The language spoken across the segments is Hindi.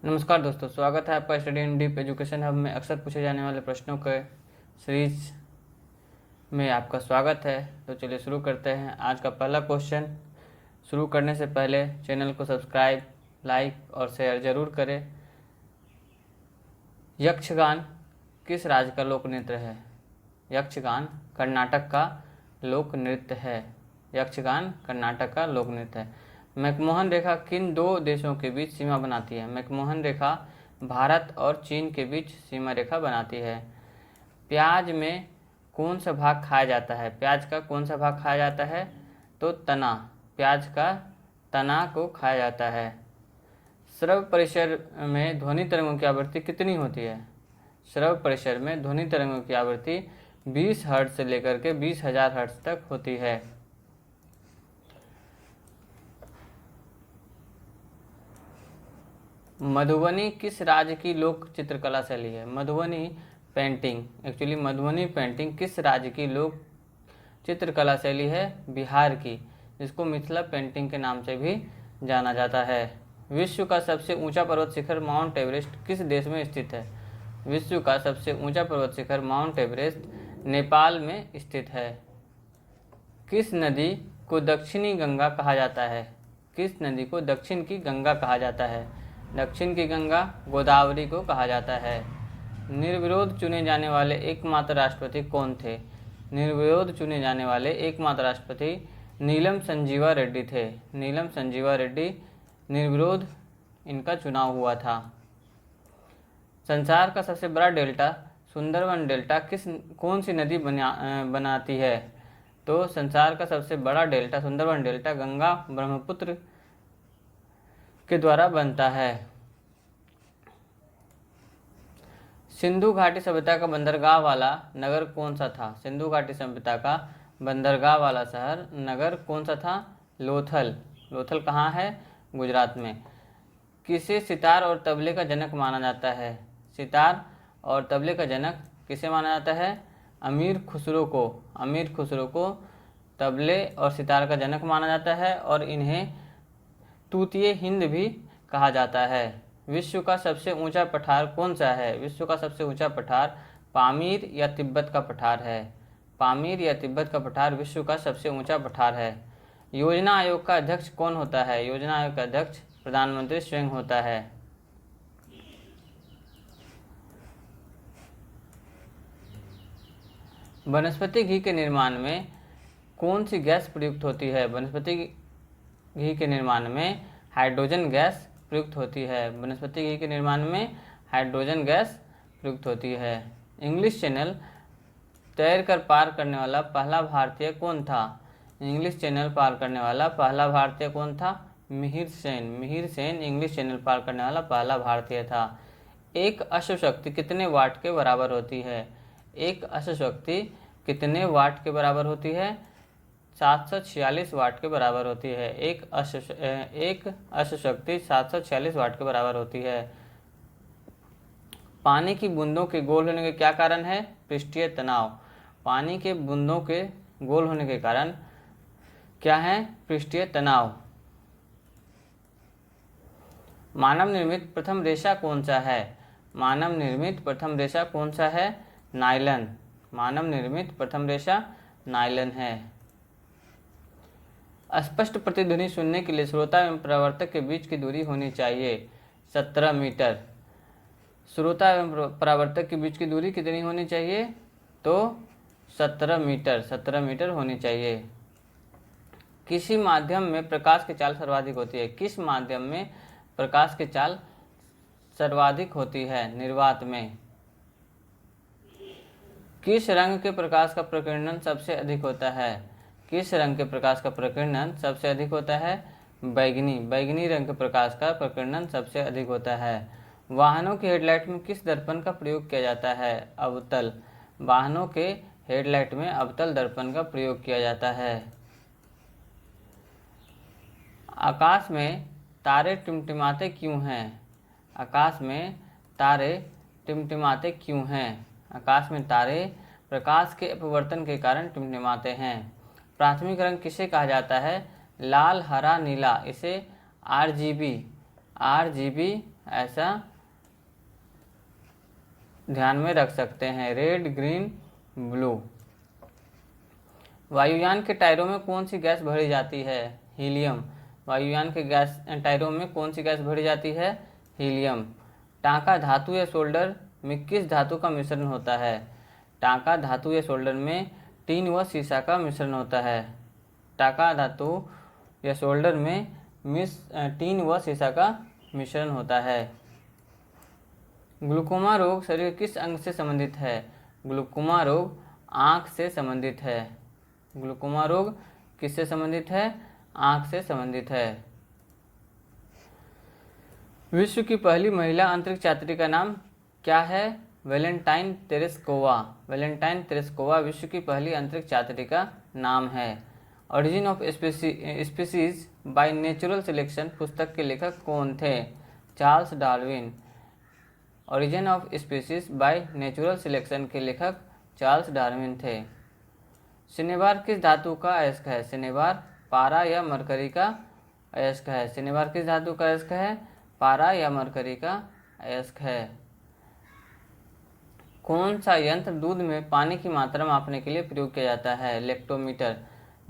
नमस्कार दोस्तों, स्वागत है आपका study in deep education hub में अक्सर पूछे जाने वाले प्रश्नों के सीरीज में आपका स्वागत है। तो चलिए शुरू करते हैं। आज का पहला क्वेश्चन शुरू करने से पहले चैनल को सब्सक्राइब, लाइक और शेयर जरूर करें। यक्षगान किस राज्य का लोक नृत्य है? यक्षगान कर्नाटक का लोक नृत्य है। यक्षगान कर्नाटक का लोक नृत्य है। मैकमोहन रेखा किन दो देशों के बीच सीमा बनाती है? मैकमोहन रेखा भारत और चीन के बीच सीमा रेखा बनाती है। प्याज में कौन सा भाग खाया जाता है? प्याज का कौन सा भाग खाया जाता है? तो तना। प्याज का तना को खाया जाता है। श्रव्य परिसर में ध्वनि तरंगों की आवृत्ति कितनी होती है? श्रव्य परिसर में ध्वनि तरंगों की आवृत्ति 20 हर्ट्ज से लेकर के 20,000 हर्ट्ज तक होती है। मधुबनी किस राज्य की लोक चित्रकला शैली है? Madhubani painting, actually Madhubani painting किस राज्य की लोक चित्रकला शैली है? बिहार की, जिसको मिथिला पेंटिंग के नाम से भी जाना जाता है। विश्व का सबसे ऊंचा पर्वत शिखर माउंट एवरेस्ट किस देश में स्थित है? विश्व का सबसे ऊंचा पर्वत शिखर माउंट एवरेस्ट नेपाल में स्थित है। किस नदी को दक्षिणी गंगा कहा जाता है? किस नदी को दक्षिण की गंगा कहा जाता है? दक्षिण की गंगा गोदावरी को कहा जाता है। निर्विरोध चुने जाने वाले एकमात्र राष्ट्रपति कौन थे? निर्विरोध चुने जाने वाले एकमात्र राष्ट्रपति नीलम संजीवा रेड्डी थे। नीलम संजीवा रेड्डी निर्विरोध इनका चुनाव हुआ था। संसार का सबसे बड़ा डेल्टा सुंदरवन डेल्टा कौन सी नदी बनाती है? तो संसार का सबसे बड़ा डेल्टा सुंदरवन डेल्टा गंगा ब्रह्मपुत्र के द्वारा बनता है। सिंधु घाटी सभ्यता का बंदरगाह वाला नगर कौन सा था? सिंधु घाटी सभ्यता का बंदरगाह वाला शहर नगर कौन सा था? लोथल। लोथल कहाँ है? गुजरात में। किसे सितार और तबले का जनक माना जाता है? सितार और तबले का जनक किसे माना जाता है? अमीर खुसरो को। अमीर खुसरो को तबले और सितार का जनक माना जाता है और इन्हें तूतीय हिंद भी कहा जाता है। विश्व का सबसे ऊंचा पठार कौन सा है? विश्व का सबसे ऊंचा पठार पामीर या तिब्बत का पठार है। पामीर या तिब्बत का पठार विश्व का सबसे ऊंचा पठार है। योजना आयोग का अध्यक्ष कौन होता है? योजना आयोग का अध्यक्ष प्रधानमंत्री स्वयं होता है। वनस्पति घी के निर्माण में कौन सी गैस प्रयुक्त होती है? वनस्पति घी के निर्माण में हाइड्रोजन गैस प्रयुक्त होती है। वनस्पति घी के निर्माण में हाइड्रोजन गैस प्रयुक्त होती है। इंग्लिश चैनल तैरकर पार करने वाला पहला भारतीय कौन था? इंग्लिश चैनल पार करने वाला पहला भारतीय कौन था? मिहिर सेन। मिहिर सेन इंग्लिश चैनल पार करने वाला पहला भारतीय था। एक अश्वशक्ति कितने वाट के बराबर होती है? एक अश्वशक्ति कितने वाट के बराबर होती है? 746 वाट के बराबर होती है। एक अश्वशक्ति 746 वाट के बराबर होती है। पानी की बूंदों के गोल होने के क्या कारण है? पृष्ठीय तनाव। पानी के बूंदों के गोल होने के कारण क्या है? पृष्ठीय तनाव। मानव निर्मित प्रथम रेशा कौन सा है? मानव निर्मित प्रथम रेशा कौन सा है? नायलन। मानव निर्मित प्रथम रेशा नायलन है। स्पष्ट प्रतिध्वनि सुनने के लिए श्रोता एवं प्रवर्तक के बीच की दूरी होनी चाहिए 17 मीटर। श्रोता एवं परावर्तक के बीच की दूरी कितनी होनी चाहिए? तो 17 मीटर। 17 मीटर होनी चाहिए। किसी माध्यम में प्रकाश की चाल सर्वाधिक होती है? किस माध्यम में प्रकाश की चाल सर्वाधिक होती है? निर्वात में। किस रंग के प्रकाश का प्रकीर्णन सबसे अधिक होता है? किस रंग के प्रकाश का प्रकीर्णन सबसे अधिक होता है? बैगनी। बैगनी रंग के प्रकाश का प्रकीर्णन सबसे अधिक होता है। वाहनों के हेडलाइट में किस दर्पण का प्रयोग किया जाता है? अवतल। वाहनों के हेडलाइट में अवतल दर्पण का प्रयोग किया जाता है। आकाश में तारे टिमटिमाते क्यों हैं? आकाश में तारे टिमटिमाते क्यों हैं? आकाश में तारे प्रकाश के अपवर्तन के कारण टिमटिमाते हैं। प्राथमिक रंग किसे कहा जाता है? लाल, हरा, नीला। इसे RGB ऐसा ध्यान में रख सकते हैं, रेड, ग्रीन, ब्लू। वायुयान के टायरों में कौन सी गैस भरी जाती है? हीलियम। वायुयान के टायरों में कौन सी गैस भरी जाती है? हीलियम। टांका धातु या सोल्डर में किस धातु का मिश्रण होता है? टांका धातु या सोल्डर में टीन व सीसा का मिश्रण होता है। टांका धातु या सोल्डर में टीन व सीसा का मिश्रण होता है। ग्लूकोमा रोग शरीर किस अंग से संबंधित है? ग्लूकोमा रोग आँख से संबंधित है। ग्लूकोमा रोग किससे संबंधित है? आँख से संबंधित है। विश्व की पहली महिला अंतरिक्ष यात्री का नाम क्या है? Valentine Tereshkova. वैलेंटाइन तेरेस्कोवा विश्व की पहली अंतरिक्ष यात्री का नाम है। Origin of species by natural selection पुस्तक के लेखक कौन थे? Charles Darwin. Origin of species by natural selection के लेखक चार्ल्स डार्विन थे। सिनेबार किस धातु का अयस्क है? सिनेबार पारा या मरकरी का अयस्क है। सिनेबार किस धातु का अयस्क है? पारा या मरकरी का अयस्क है। कौन सा यंत्र दूध में पानी की मात्रा मापने के लिए प्रयोग किया जाता है? लेक्टोमीटर।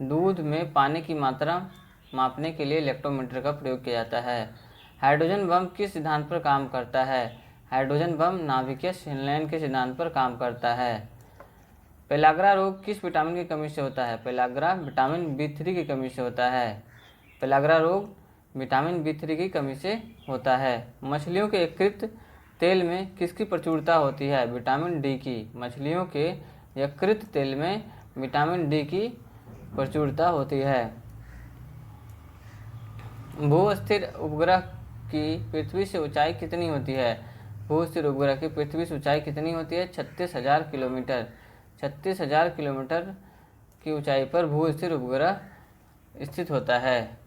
दूध में पानी की मात्रा मापने के लिए लेक्टोमीटर का प्रयोग किया जाता है। हाइड्रोजन बम किस सिद्धांत पर काम करता है? हाइड्रोजन बम नाभिकीय संलयन के सिद्धांत पर काम करता है। पेलाग्रा रोग किस विटामिन की कमी से होता है? पेलाग्रा विटामिन B3 की कमी से होता है। पेलाग्रा रोग विटामिन B3 की कमी से होता है। मछलियों के यकृत तेल में किसकी प्रचुरता होती है? विटामिन D की। मछलियों के यकृत तेल में विटामिन D की प्रचुरता होती है। भू-स्थिर उपग्रह की पृथ्वी से ऊंचाई कितनी होती है? भू-स्थिर उपग्रह की पृथ्वी से ऊंचाई कितनी होती है? 36,000 किलोमीटर। 36,000 किलोमीटर की ऊंचाई पर भू-स्थिर उपग्रह स्थित होता है।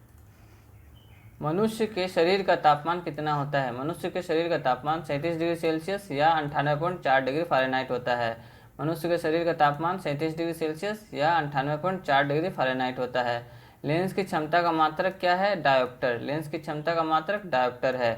मनुष्य के शरीर का तापमान कितना होता है? मनुष्य के शरीर का तापमान 37 डिग्री सेल्सियस या 98.4 डिग्री फ़ारेनहाइट होता है। मनुष्य के शरीर का तापमान 37 डिग्री सेल्सियस या 98.4 डिग्री फ़ारेनहाइट होता है। लेंस की क्षमता का मात्रक क्या है? डायोप्टर। लेंस की क्षमता का मात्रक डायोप्टर है।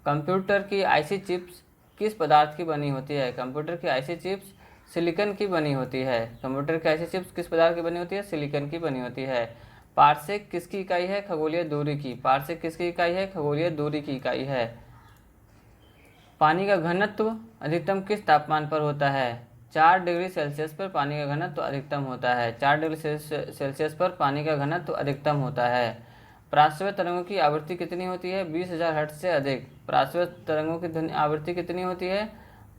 कंप्यूटर की आईसी चिप्स किस पदार्थ की बनी होती है? कंप्यूटर की आईसी चिप्स सिलिकॉन की बनी होती है। कंप्यूटर की आईसी चिप्स किस पदार्थ की बनी होती है? सिलिकॉन की बनी होती है। पारसेक किसकी इकाई है? खगोलीय दूरी की। पारसेक किसकी इकाई है? खगोलीय दूरी की इकाई है। पानी का घनत्व अधिकतम किस तापमान पर होता है? 4 डिग्री सेल्सियस पर पानी का घनत्व अधिकतम होता है। 4 डिग्री सेल्सियस पर पानी का घनत्व अधिकतम होता है। प्राश्रय तरंगों की आवृत्ति कितनी होती है? 20,000 हर्ट्ज से अधिक। प्राश्रय तरंगों की ध्वनि आवृत्ति कितनी होती है?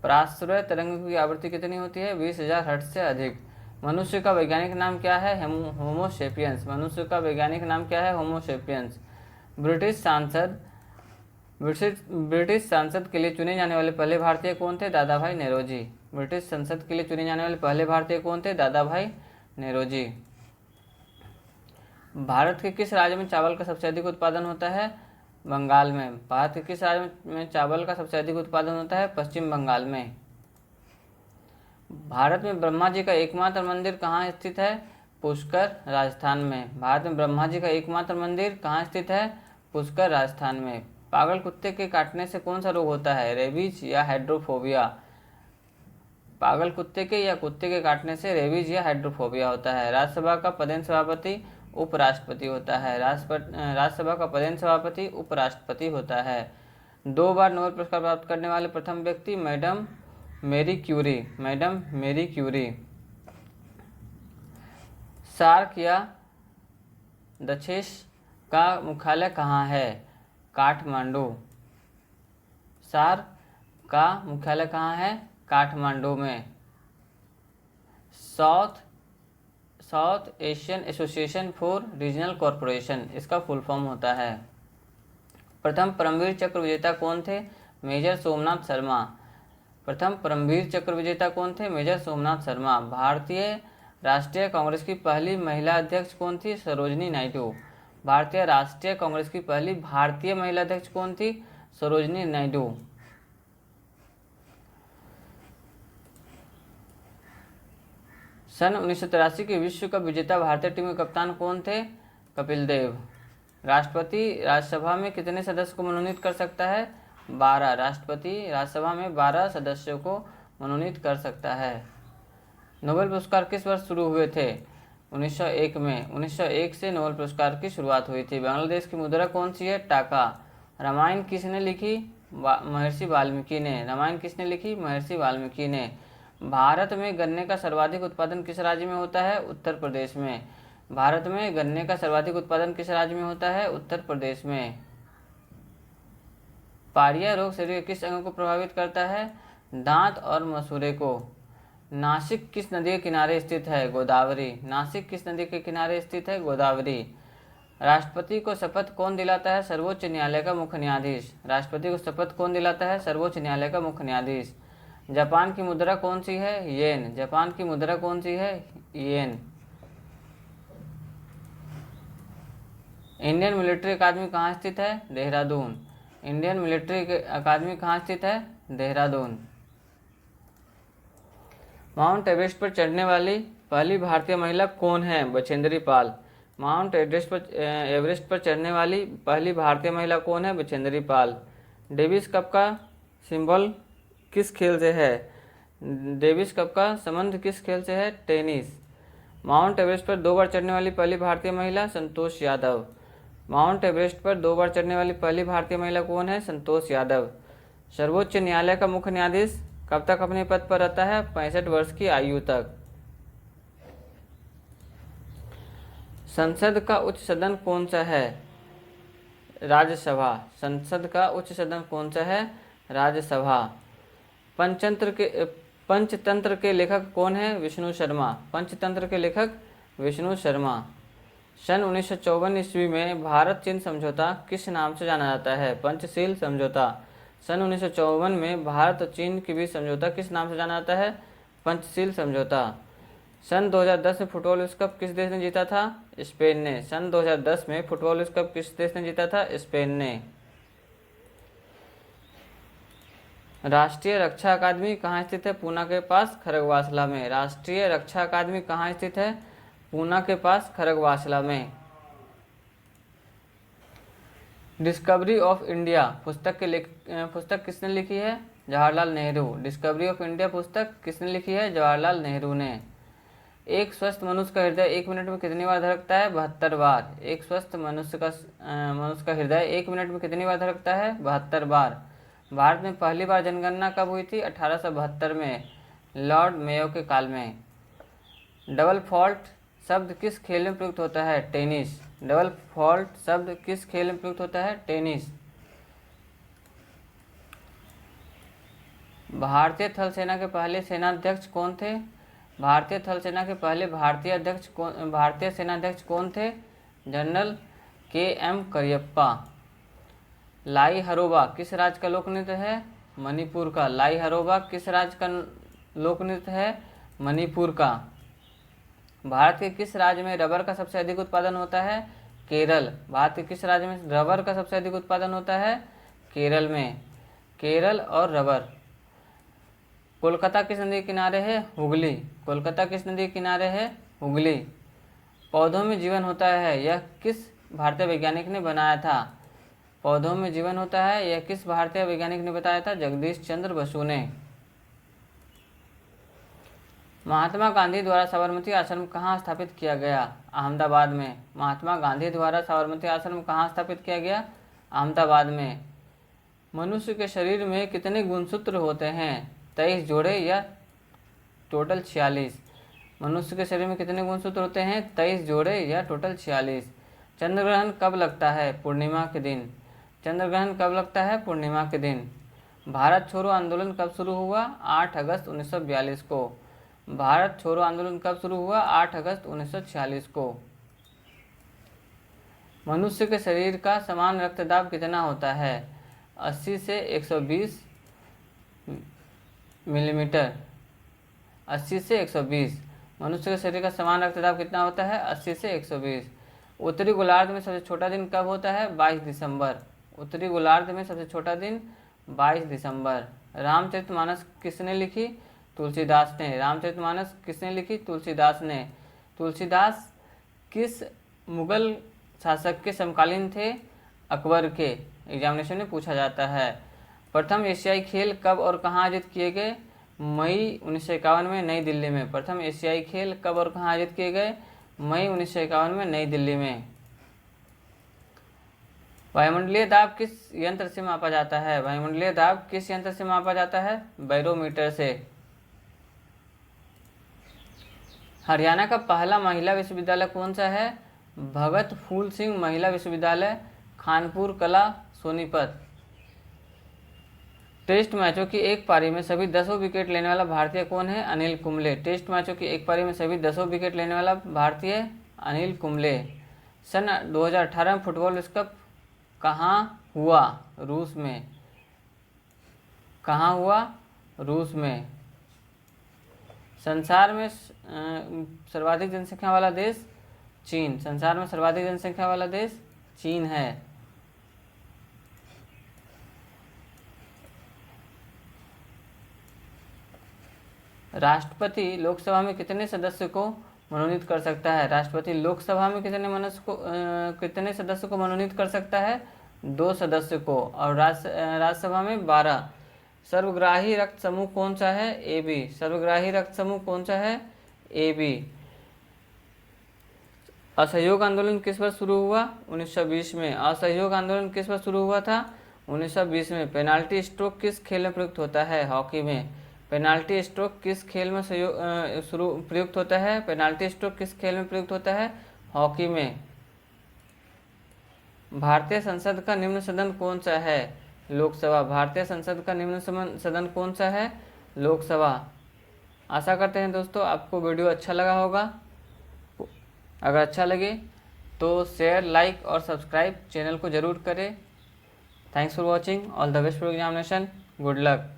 प्राश्रय तरंगों की आवृत्ति कितनी होती है? 20,000 हर्ट्ज से अधिक। मनुष्य का वैज्ञानिक नाम क्या है? होमो सेपियंस। मनुष्य का वैज्ञानिक नाम क्या है? होमो सेपियंस। ब्रिटिश संसद के लिए चुने जाने वाले पहले भारतीय कौन थे? दादा भाई नेरोजी। ब्रिटिश संसद के लिए चुने जाने वाले पहले भारतीय कौन थे? दादा भाई नेरोजी। भारत के किस राज्य में चावल का सबसे अधिक उत्पादन होता है? बंगाल में। भारत के किस राज्य में चावल का सबसे अधिक उत्पादन होता है? पश्चिम बंगाल में। भारत में ब्रह्मा जी का एकमात्र मंदिर कहाँ स्थित है? पुष्कर, राजस्थान में। भारत में ब्रह्मा जी का एकमात्र मंदिर कहाँ स्थित है? पुष्कर, राजस्थान में। पागल कुत्ते के काटने से कौन सा रोग होता है? रेबीज या हाइड्रोफोबिया। पागल कुत्ते के या कुत्ते के काटने से रेबीज या हाइड्रोफोबिया होता है। राज्यसभा का पदेन सभापति उपराष्ट्रपति होता है। राज्यसभा का पदेन सभापति उपराष्ट्रपति होता है। 2 बार नोबेल पुरस्कार प्राप्त करने वाले प्रथम व्यक्ति madam Marie Curie. Madam Marie Curie. SAARC या दक्षेस का मुख्यालय कहाँ है? काठमांडू। सार्क का मुख्यालय कहाँ है? काठमांडू में। South Asian association for regional corporation इसका फुल फॉर्म होता है। प्रथम परमवीर चक्र विजेता कौन थे? मेजर सोमनाथ शर्मा। प्रथम परमवीर चक्र विजेता कौन थे? मेजर सोमनाथ शर्मा। भारतीय राष्ट्रीय कांग्रेस की पहली महिला अध्यक्ष कौन थी? सरोजनी नायडू। भारतीय राष्ट्रीय कांग्रेस की पहली भारतीय महिला अध्यक्ष कौन थी? सरोजनी नायडू। सन 1983 के विश्व कप विजेता भारतीय टीम के कप्तान कौन थे? कपिल देव। राष्ट्रपति राज्यसभा में कितने सदस्य को मनोनीत कर सकता है? 12। राष्ट्रपति राज्यसभा में 12 सदस्यों को मनोनीत कर सकता है। नोबेल पुरस्कार किस वर्ष शुरू हुए थे? 1901 में। 1901 से नोबेल पुरस्कार की शुरुआत हुई थी। बांग्लादेश की मुद्रा कौन सी है? टाका। रामायण किसने लिखी? महर्षि वाल्मीकि ने। रामायण किसने लिखी? महर्षि वाल्मीकि ने। भारत में गन्ने का सर्वाधिक उत्पादन किस राज्य में होता है? उत्तर प्रदेश में। भारत में गन्ने का सर्वाधिक उत्पादन किस राज्य में होता है? उत्तर प्रदेश में। पारिया रोग शरीर के किस अंग को प्रभावित करता है? दांत और मसूड़े को। नासिक किस नदी के किनारे स्थित है? गोदावरी। नासिक किस नदी के किनारे स्थित है? गोदावरी। राष्ट्रपति को शपथ कौन दिलाता है? सर्वोच्च न्यायालय का मुख्य न्यायाधीश। राष्ट्रपति को शपथ कौन दिलाता है? सर्वोच्च न्यायालय का मुख्य न्यायाधीश। जापान की मुद्रा कौन सी है? येन। जापान की मुद्रा कौन सी है? येन। इंडियन मिलिट्री अकादमी कहाँ स्थित है? देहरादून। इंडियन मिलिट्री अकादमी कहाँ स्थित है? देहरादून। माउंट एवरेस्ट पर चढ़ने वाली पहली भारतीय महिला कौन है? बछेंद्री पाल। माउंट एवरेस्ट पर चढ़ने वाली पहली भारतीय महिला कौन है? बछेंद्री पाल। डेविस कप का सिंबल किस खेल से है? डेविस कप का संबंध किस खेल से है? टेनिस। माउंट एवरेस्ट पर 2 बार चढ़ने वाली पहली भारतीय महिला? संतोष यादव। माउंट एवरेस्ट पर 2 बार चढ़ने वाली पहली भारतीय महिला कौन है? संतोष यादव। सर्वोच्च न्यायालय का मुख्य न्यायाधीश कब तक अपने पद पर रहता है? 65 वर्ष की आयु तक। संसद का उच्च सदन कौन सा है? राज्यसभा। संसद का उच्च सदन कौन सा है? राज्यसभा। पंचतंत्र के लेखक कौन है? विष्णु शर्मा। पंचतंत्र के लेखक विष्णु शर्मा। सन 1954 ईस्वी में भारत चीन समझौता किस नाम से जाना जाता है? पंचशील समझौता। सन 1954 में भारत और चीन के बीच समझौता किस नाम से जाना जाता है? पंचशील समझौता। सन 2010 में फुटबॉल विश्व कप किस देश ने जीता था? स्पेन ने। सन 2010 में फुटबॉल विश्व कप किस देश ने जीता था? स्पेन ने। राष्ट्रीय रक्षा अकादमी कहाँ स्थित है? पूना के पास खरगवासला में। राष्ट्रीय रक्षा अकादमी कहाँ स्थित है? पूना के पास खरगवासला में। डिस्कवरी ऑफ इंडिया पुस्तक किसने लिखी है? Jawaharlal Nehru. Discovery of India पुस्तक किसने लिखी है? जवाहरलाल नेहरू ने। एक स्वस्थ मनुष्य का हृदय 1 मिनट में कितनी बार धड़कता है? 72 बार। एक स्वस्थ मनुष्य का हृदय 1 मिनट में कितनी बार धड़कता है? 72 बार। भारत में पहली बार जनगणना कब हुई थी? 1872 में, लॉर्ड मेयो के काल में। डबल फॉल्ट शब्द किस खेल में प्रयुक्त होता है? टेनिस। डबल फॉल्ट शब्द किस खेल में प्रयुक्त होता है? टेनिस। भारतीय थल सेना के पहले सेनाध्यक्ष कौन थे? भारतीय थल सेना के पहले भारतीय सेनाध्यक्ष कौन थे? General KM Cariappa. लाई हरोबा किस राज्य का लोक नृत्य है? मणिपुर का। लाई हरोबा किस राज्य का लोक नृत्य है? मणिपुर का। भारत के किस राज्य में रबर का सबसे अधिक उत्पादन होता है? केरल। भारत के किस राज्य में रबर का सबसे अधिक उत्पादन होता है? केरल में। केरल और रबर। कोलकाता किस नदी के किनारे है? हुगली। कोलकाता किस नदी के किनारे है? हुगली। पौधों में जीवन होता है, यह किस भारतीय वैज्ञानिक ने बनाया था? पौधों में जीवन होता है, यह किस भारतीय वैज्ञानिक ने बताया था? जगदीश चंद्र बसु ने। महात्मा गांधी द्वारा साबरमती आश्रम कहाँ स्थापित किया गया? अहमदाबाद में। महात्मा गांधी द्वारा साबरमती आश्रम कहाँ स्थापित किया गया? अहमदाबाद में। मनुष्य के शरीर में कितने गुणसूत्र होते हैं? 23 जोड़े या टोटल 46? मनुष्य के शरीर में कितने गुणसूत्र होते हैं? 23 जोड़े या टोटल 46? चंद्र ग्रहण कब लगता है? पूर्णिमा के दिन। चंद्र ग्रहण कब लगता है? पूर्णिमा के दिन। भारत छोड़ो आंदोलन कब शुरू हुआ? 8 अगस्त 1942 को। भारत छोड़ो आंदोलन कब शुरू हुआ? 8 अगस्त 1946 को। मनुष्य के शरीर का समान रक्तदाब कितना होता है? 80 से 120 मिलीमीटर। 80 से 120। मनुष्य के शरीर का समान रक्तदाब कितना होता है? 80 से 120। उत्तरी गोलार्ध में सबसे छोटा दिन कब होता है? 22 दिसंबर। उत्तरी गोलार्ध में सबसे छोटा दिन 22 दिसंबर। रामचरितमानस किसने लिखी? तुलसीदास ने। रामचरितमानस किसने लिखी? तुलसीदास ने। तुलसीदास किस मुगल शासक के समकालीन थे? अकबर के। एग्जामिनेशन में पूछा जाता है। प्रथम एशियाई खेल कब और कहाँ आयोजित किए गए? मई 1951 में नई दिल्ली में। प्रथम एशियाई खेल कब और कहाँ आयोजित किए गए? मई 1951 में नई दिल्ली में। वायुमंडलीय दाब किस यंत्र से मापा जाता है? वायुमंडलीय दाब किस यंत्र से मापा जाता है? बैरोमीटर से। हरियाणा का पहला महिला विश्वविद्यालय कौन सा है? भगत फूल सिंह महिला विश्वविद्यालय, खानपुर कला, सोनीपत। टेस्ट मैचों की एक पारी में सभी 10 विकेट लेने वाला भारतीय कौन है? अनिल कुंबले। टेस्ट मैचों की एक पारी में सभी 10 विकेट लेने वाला भारतीय अनिल कुंबले। सन 2018 में फुटबॉल विश्व कप कहाँ हुआ? रूस में। कहाँ हुआ? रूस में। संसार में सर्वाधिक जनसंख्या वाला देश? चीन। संसार में सर्वाधिक जनसंख्या वाला देश चीन है। राष्ट्रपति लोकसभा में कितने सदस्य को मनोनीत कर सकता है? राष्ट्रपति लोकसभा में कितने सदस्य को मनोनीत कर सकता है? 2 सदस्य को। और राज्यसभा में 12। सर्वग्राही रक्त समूह कौन सा है? AB। सर्वग्राही रक्त समूह कौन सा है? AB। असहयोग आंदोलन किस वर्ष शुरू हुआ? 1920 में। असहयोग आंदोलन किस वर्ष शुरू हुआ था? 1920 में। पेनाल्टी स्ट्रोक किस खेल में प्रयुक्त होता है? हॉकी में। पेनाल्टी स्ट्रोक किस खेल में प्रयुक्त होता है? पेनाल्टी स्ट्रोक किस खेल में प्रयुक्त होता है? हॉकी में। भारतीय संसद का निम्न सदन कौन सा है? लोकसभा। भारतीय संसद का निम्न सदन कौन सा है? लोकसभा। आशा करते हैं दोस्तों आपको वीडियो अच्छा लगा होगा। अगर अच्छा लगे तो शेयर, लाइक और सब्सक्राइब चैनल को जरूर करें। Thanks for watching. All the best for examination. Good luck.